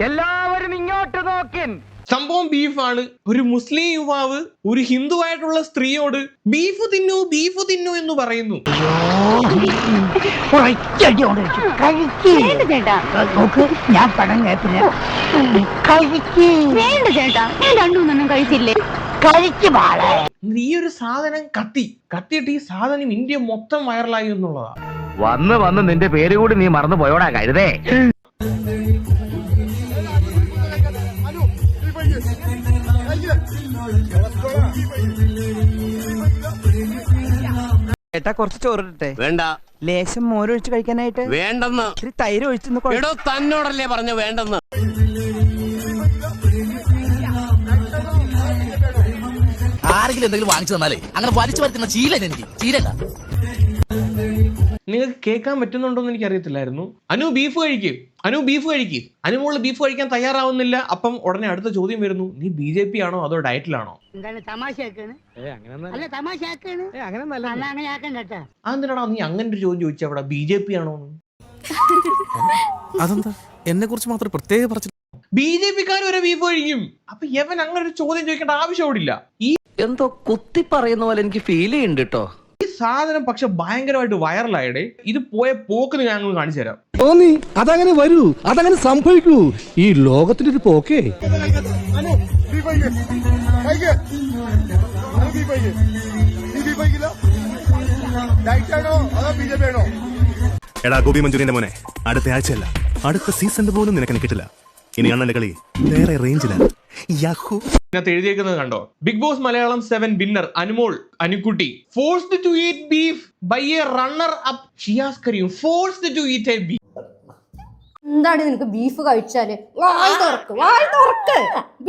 എല്ലാവരും ഇങ്ങോട്ട് നോക്കിൻ. സംഭവം ബീഫാണ്. ഒരു മുസ്ലിം യുവാവ് ഒരു ഹിന്ദുവായിട്ടുള്ള സ്ത്രീയോട് ബീഫ് തിന്നു എന്ന് പറയുന്നു. ഈ ഒരു സാധനം കത്തിയിട്ട് ഈ സാധനം ഇന്ത്യ മൊത്തം വൈറലായി എന്നുള്ളതാ. വന്ന് നിന്റെ പേര് കൂടി നീ മറന്നു പോയോടാ കരുതേ. ഏട്ടാ കുറച്ച് ചോറിട്ടെ. വേണ്ട. ലേശം മോരൊഴിച്ച് കഴിക്കാനായിട്ട്. വേണ്ടെന്ന്. ഇത്തിരി തൈര് ഒഴിച്ചു. എടോ തന്നോടല്ലേ പറഞ്ഞു വേണ്ടെന്ന്. ആരെങ്കിലും എന്തെങ്കിലും വാങ്ങിച്ചു തന്നാലേ അങ്ങനെ വലിച്ചു വരുത്തുന്ന ശീലല്ല എനിക്ക്. ശീലല്ല. നിങ്ങൾക്ക് കേൾക്കാൻ പറ്റുന്നുണ്ടോന്ന് എനിക്ക് അറിയത്തില്ലായിരുന്നു. അനു ബീഫ് കഴിക്ക്. അനുമോള് ബീഫ് കഴിക്കാൻ തയ്യാറാവുന്നില്ല. അപ്പം ഉടനെ അടുത്ത ചോദ്യം വരുന്നു, നീ BJP ആണോ അതോ ഡയറ്റിലാണോ? അതെന്തിനാടാ നീ അങ്ങനെ ഒരു ചോദ്യം ചോദിച്ചാ അവിടെ BJP ആണോ? അതെന്താ എന്നെ കുറിച്ച് മാത്രം പ്രത്യേകം പറഞ്ഞു? BJP-ക്കാർ വരെ ബീഫ് കഴിക്കും. അപ്പൊ യവൻ അങ്ങനെ ഒരു ചോദ്യം ചോദിക്കേണ്ട ആവശ്യമില്ല. ഈ എന്തോ കുത്തി പറയുന്ന പോലെ എനിക്ക് ഫീൽ ചെയ്യുന്നുണ്ട് കേട്ടോ. ഈ സാധനം പക്ഷെ ഭയങ്കരമായിട്ട് വൈറലായിടെ. ഇത് പോയ പോക്ക് ഞാൻ കാണിച്ചു തരാം. തോന്നി അതങ്ങനെ വരൂ, അതങ്ങനെ സംഭവിക്കൂ. ഈ ലോകത്തിന്റെ ഒരു പോക്കേ. എടാ ഗോപി മഞ്ചൂരിയന്റെ മോനെ, അടുത്ത ആഴ്ചയല്ല അടുത്ത സീസണിൽ പോലും നിനക്ക് കിട്ടില്ല. ഇനി അണ്ണന്റെ കളി വേറെ റേഞ്ചിലാണ്. ഇതിനകത്ത് എഴുതിയേക്കുന്നത് കണ്ടോ? Big Boss Malayalam 7 winner Anumol Anukutty forced to eat beef by a runner up Shiyas Kareem. Forced to eat a beef. എന്താണ് നിനക്ക് ബീഫ് കഴിച്ചാല്? വായ് തുറക്ക്.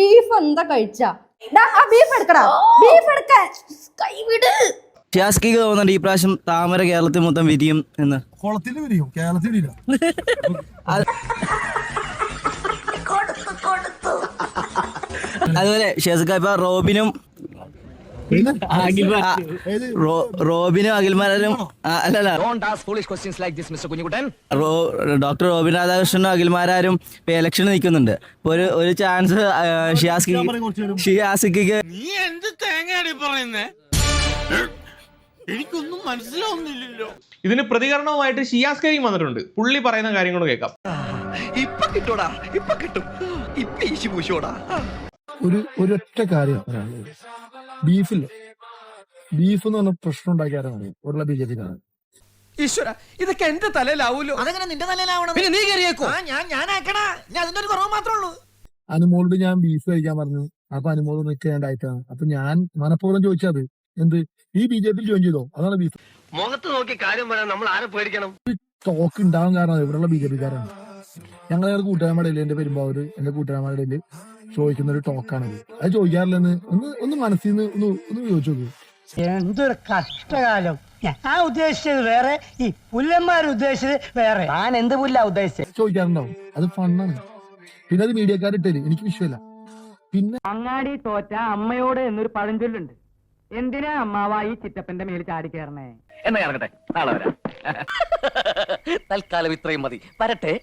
ബീഫ് എന്താ കഴിച്ചാ? ബീഫ് എടുക്കടാ, ബീഫ് എടുക്ക. കൈവിട്. ഷിയാസ്കിക്ക് തോന്നുന്നുണ്ട് ഈ പ്രാവശ്യം താമര കേരളത്തിൽ മൊത്തം വിരിയും എന്ന്. അതുപോലെ ഷിയാസ്ക ഇപ്പൊ റോബിനും അഖിൽമാരും അല്ലല്ല ഡോക്ടർ റോബിൻ രാധാകൃഷ്ണനും അഖിൽമാരും ഇപ്പൊ ഇലക്ഷൻ നിൽക്കുന്നുണ്ട്. ഇപ്പൊ ഒരു ചാൻസ് ഷിയാസിക്ക്. എനിക്കൊന്നും മനസ്സിലാവുന്നില്ലല്ലോ. ഇതിന് പ്രതികരണവുമായിട്ട് ഷിയാസ് കരീം വന്നിട്ടുണ്ട്. പുള്ളി പറയുന്ന കാര്യങ്ങൾ കേൾക്കാം. ഒരൊറ്റ കാര്യം ബീഫ് എന്ന് പറഞ്ഞ പ്രശ്നം ഉണ്ടാക്കിയാരാണ് ഉള്ള BJP-ക്കാണ്. ഈശ്വര, ഇതൊക്കെ എന്റെ തലയിലാവൂലോ. അതങ്ങനെ നിന്റെ തലയിലാവണം. പിന്നെ നീ കയറിയേക്കോ. ഞാനാക്കണ. ഞാൻ അതിന്റെ ഒരു കുറവ് മാത്രമേ ഉള്ളൂ. അനുമോളോട് ഞാൻ ബീഫ് കഴിക്കാൻ പറഞ്ഞു. അപ്പൊ അനുമോള് നിൽക്കേണ്ടായിട്ടാണ്. അപ്പൊ ഞാൻ മനഃപൂർവ്വം ചോദിച്ചത് എന്ത്, ഈ BJP ജോയിൻ ചെയ്തോ? അതാണ് ബീഫ്. മുഖത്ത് നോക്കി കാര്യം പറയാൻ നമ്മൾ ആരെ പേടിക്കണം? ടോക്ക് ഉണ്ടാകാൻ കാരണം ഇവിടെയുള്ള BJP-ക്കാരാണ്. ഞങ്ങളെ കൂട്ടുകാരന്മാരുടെ ഇടയിൽ, എന്റെ പെരുമ്പാവൂര് എന്റെ കൂട്ടുകാരന്മാരുടെ ഇടയിൽ ചോദിക്കുന്ന ഒരു ടോക്കാണത്. അത് ചോദിക്കാറില്ലെന്ന് ഒന്ന് മനസ്സിൽ നിന്ന് ഒന്ന് ചോദിച്ചു നോക്കൂ. എന്തൊരു കഷ്ടകാലം. ഞാൻ ഉദ്ദേശിച്ചത് വേറെ, ഈ പുല്ലന്മാർ ഉദ്ദേശിച്ചത് വേറെ. ഞാൻ എന്ത് പുല്ല ഉദ്ദേശിച്ചത് ചോദിക്കാറുണ്ടാവും. അത് ഫണ്ണാണ്. പിന്നെ അത് മീഡിയക്കാരിട്ടല്ലേ എനിക്ക് വിഷയമില്ല. പിന്നെ അങ്ങാടി തോറ്റ അമ്മയോട് എന്നൊരു പഴഞ്ചൊല്ലുണ്ട്. എന്തിനാ അമ്മാവ ഈ ചിറ്റപ്പന്റെ മേൽ ചാടി കയറണേ? എന്നാ ഇറങ്ങട്ടെ, നാളെ വരാം. തൽക്കാലം ഇത്രയും മതി, വരട്ടെ.